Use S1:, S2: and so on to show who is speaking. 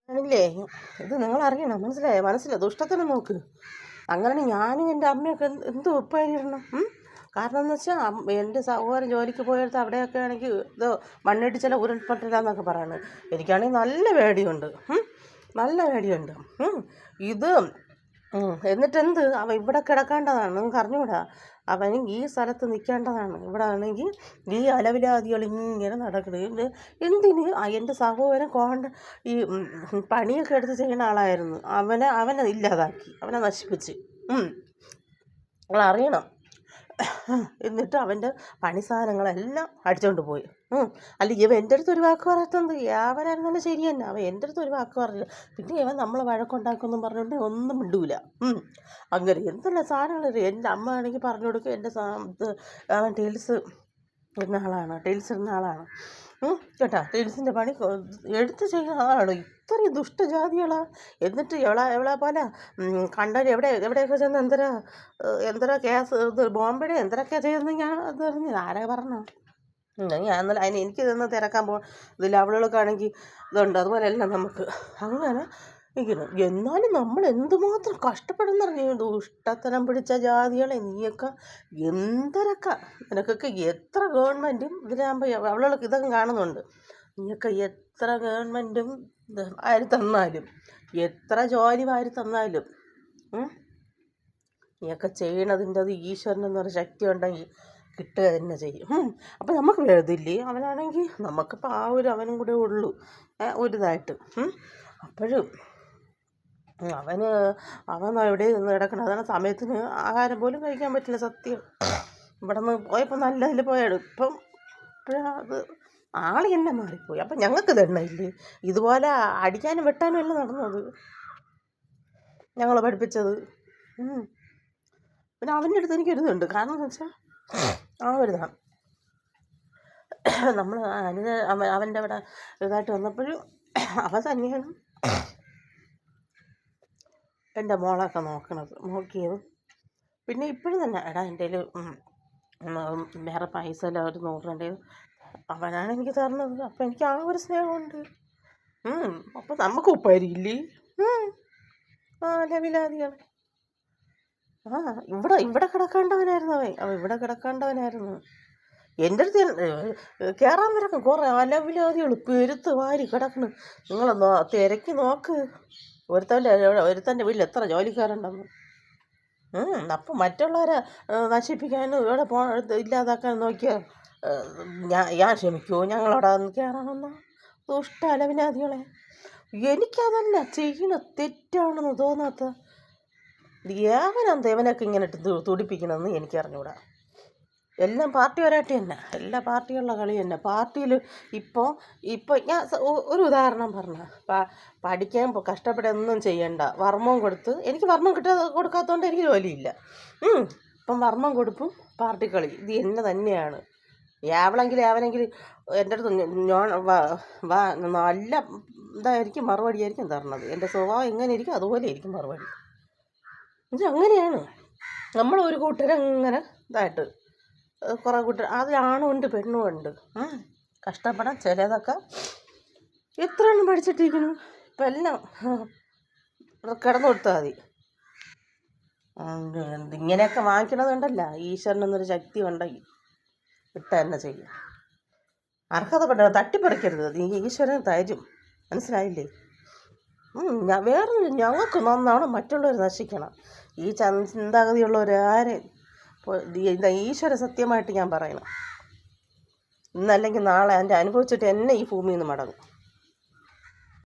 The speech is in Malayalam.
S1: ആണില്ലേ ഇത് നിങ്ങളറിയണം, മനസ്സിലായി ദുഷ്ടത്തിന് നോക്ക്. അങ്ങനെയാണെങ്കിൽ ഞാനും എൻ്റെ അമ്മയൊക്കെ എന്ത് ഉറപ്പായിരണം. കാരണം എന്ന് വെച്ചാൽ എൻ്റെ സഹോദരൻ ജോലിക്ക് പോയെടുത്ത് അവിടെയൊക്കെ ആണെങ്കിൽ ഇത് മണ്ണിടിച്ചില ഉരുൾപൊട്ടലാന്നൊക്കെ പറയുന്നത്. എനിക്കാണെങ്കിൽ നല്ല പേടിയുണ്ട്, നല്ല പേടിയുണ്ട്. ഇത് എന്നിട്ടെന്ത് അവൻ ഇവിടെ കിടക്കേണ്ടതാണ്, നിങ്ങൾക്ക് അറിഞ്ഞുകൂടാ. അവന് ഈ സ്ഥലത്ത് നിൽക്കേണ്ടതാണ്. ഇവിടെ ആണെങ്കിൽ ഈ അലവിലാദികൾ ഇങ്ങനെ നടക്കുന്നത് എന്തിന്? എൻ്റെ സഹോദരൻ ഈ പണിയൊക്കെ എടുത്ത് ചെയ്യുന്ന ആളായിരുന്നു. അവനെ ഇല്ലാതാക്കി, അവനെ നശിപ്പിച്ച്. നിങ്ങളറിയണം. എന്നിട്ട് അവൻ്റെ പണി സാധനങ്ങളെല്ലാം അടിച്ചുകൊണ്ട് പോയി. അല്ല ഇവ എൻ്റെ അടുത്ത് ഒരു വാക്ക് പറയാത്തത് അവനായിരുന്നാലും ശരി തന്നെ. അവൻ എൻ്റെ അടുത്ത് ഒരു വാക്ക് പറഞ്ഞില്ല. പിന്നെ ഇവൻ നമ്മളെ വഴക്കുണ്ടാക്കുമെന്നും പറഞ്ഞുകൊണ്ട് ഒന്നും മിണ്ടൂല. അങ്ങനെ എന്തെല്ലാം സാധനങ്ങൾ. എൻ്റെ അമ്മ ആണെങ്കിൽ പറഞ്ഞു കൊടുക്കും, എൻ്റെ അവൻ ടൈൽസ് ഇടുന്ന ആളാണ് കേട്ടോ. ടൈൽസിൻ്റെ പണി എടുത്ത് ചെയ്യുന്ന ആളാണ്. ഇത്രയും ദുഷ്ടജാതികളാ. എന്നിട്ട് എവളെ പോലെ കണ്ടവർ എവിടെയൊക്കെ ചെന്ന് എന്തര കേസ് ഇത് ബോംബെയുടെ എന്തൊക്കെ ചെയ്യുന്നത് ഞാൻ അത് അറിഞ്ഞു. ആരാ പറഞ്ഞോ? ഞാൻ എന്നാലും എനിക്ക് ഇതൊന്ന് തിരക്കാൻ ഇതിൽ അവളുകൾക്കാണെങ്കിൽ ഇതുണ്ട്. അതുപോലെയല്ല നമുക്ക് അങ്ങനെ ഇരിക്കണം. എന്നാലും നമ്മൾ എന്തുമാത്രം കഷ്ടപ്പെടുന്നറിഞ്ഞു. ദുഷ്ടത്തരം പിടിച്ച ജാതികളെ നീയൊക്കെ എന്തരൊക്കെ നിനക്കൊക്കെ എത്ര ഗവൺമെൻറ്റും ഇതിലാകുമ്പോൾ അവളുകൾക്ക് ഇതൊക്കെ കാണുന്നുണ്ട്. നീയൊക്കെ എത്ര ഗവൺമെൻറ്റും വാരി തന്നാലും എത്ര ജോലി വാരി തന്നാലും നീയൊക്കെ ചെയ്യണതിൻ്റെ അത് ഈശ്വരനെന്നൊരു ശക്തി ഉണ്ടെങ്കിൽ കിട്ടുക തന്നെ ചെയ്യും. അപ്പം നമുക്ക് വേദില്ലേ. അവനാണെങ്കിൽ നമുക്കിപ്പോൾ അവനും കൂടെ ഉള്ളൂ ഒരിതായിട്ട്. അപ്പോഴും അവൻ എവിടെ നിന്ന് കിടക്കണം. അതാണ് സമയത്തിന് ആഹാരം പോലും കഴിക്കാൻ പറ്റില്ല. സത്യം. ഇവിടെ നിന്ന് പോയപ്പോൾ നല്ല ഇതിൽ പോയാലും ഇപ്പം അത് ആളി തന്നെ മാറിപ്പോയി. അപ്പം ഞങ്ങൾക്ക് തന്നെയില്ലേ ഇതുപോലെ അടിക്കാനും വെട്ടാനും എല്ലാം നടന്നത് ഞങ്ങൾ പഠിപ്പിച്ചത്. പിന്നെ അവൻ്റെ അടുത്ത് എനിക്കൊരിതുണ്ട്. കാരണം എന്ന് വെച്ചാൽ ഒരിതാണ് നമ്മൾ അവൻ്റെ അവിടെ ഇതായിട്ട് വന്നപ്പോഴും അവൻ തന്നെയാണ് എൻ്റെ മോളൊക്കെ നോക്കിയത്. പിന്നെ ഇപ്പോഴും തന്നെ എടാ എൻ്റെ വേറെ പൈസ എല്ലാം ഒരു 100 അവനാണ് എനിക്ക് തരണത്. അപ്പം എനിക്ക് ആ ഒരു സ്നേഹമുണ്ട്. അപ്പം നമുക്ക് ഉപ്പായിരിക്കില്ലേ ലവിലാദികൾ. ഇവിടെ കിടക്കേണ്ടവനായിരുന്നു അവൻ ഇവിടെ കിടക്കേണ്ടവനായിരുന്നു. എൻ്റെ അടുത്ത് കയറാൻ വരക്കും കുറേ അലവിലാദികൾ പെരുത്ത് വാരി കിടക്കണം. നിങ്ങൾ തിരക്കി നോക്ക്. ഒരുത്തൻ്റെ വീട്ടിൽ എത്ര ജോലിക്കാരുണ്ടെന്ന്. അപ്പം മറ്റുള്ളവരെ നശിപ്പിക്കാനും ഇവിടെ ഇല്ലാതാക്കാൻ നോക്കിയാൽ ഞാൻ ക്ഷമിക്കുമോ? ഞങ്ങളവിടെ കയറാമെന്നോ? ദുഷ്ട അലവിലാദികളെ. എനിക്കതല്ല ചെയ്യണ തെറ്റാണെന്ന് തോന്നാത്ത ഏവനെന്താ ഇവനൊക്കെ ഇങ്ങനെ തുടിപ്പിക്കണമെന്ന് എനിക്കറിഞ്ഞൂടാ. എല്ലാം പാർട്ടി ഒരാട്ടി തന്നെ, എല്ലാ പാർട്ടിയുള്ള കളി തന്നെ. പാർട്ടിയിൽ ഇപ്പോൾ ഞാൻ ഒരു ഉദാഹരണം പറഞ്ഞ പഠിക്കാൻ കഷ്ടപ്പെടുകയൊന്നും ചെയ്യണ്ട. വർമ്മം കൊടുത്ത് എനിക്ക് വർമ്മം കൊടുക്കാത്തതുകൊണ്ട് എനിക്ക് ജോലിയില്ല. ഇപ്പം വർമ്മം കൊടുപ്പും പാർട്ടി കളി ഇത് എന്നെ തന്നെയാണ്. അവനെങ്കിൽ എൻ്റെ അടുത്ത് നല്ല ഇതായിരിക്കും മറുപടിയായിരിക്കും തരണത്. എൻ്റെ സ്വഭാവം എങ്ങനെ ഇരിക്കും അതുപോലെ ഇരിക്കും മറുപടി. ഇത് അങ്ങനെയാണ്. നമ്മളൊരു കൂട്ടരങ്ങനെ ഇതായിട്ട് കുറേ കൂട്ടർ അതിലാണും ഉണ്ട് പെണ്ണും ഉണ്ട്. കഷ്ടപ്പെടാൻ ചിലതൊക്കെ എത്ര എണ്ണം പഠിച്ചിട്ടിരിക്കുന്നു. ഇപ്പം എല്ലാം കിടന്നു കൊടുത്താൽ മതി. ഇങ്ങനെയൊക്കെ വാങ്ങിക്കണതുണ്ടല്ല ഈശ്വരനെന്നൊരു ശക്തി ഉണ്ടെങ്കിൽ ഇട്ട തന്നെ ചെയ്യും. അർഹതപ്പെട്ട തട്ടിപ്പറിക്കരുത്. നീ ഈശ്വരൻ തരും. മനസ്സിലായില്ലേ? വേറൊന്നും ഞങ്ങൾക്ക് നന്നാണ്, മറ്റുള്ളവർ നശിക്കണം. ഈ ചിന്താഗതിയുള്ളവരാരെ ഈശ്വര സത്യമായിട്ട് ഞാൻ പറയണം. ഇന്നല്ലെങ്കിൽ നാളെ അതിൻ്റെ അനുഭവിച്ചിട്ട് എന്നെ ഈ ഭൂമിയിൽ നിന്ന് മടങ്ങും.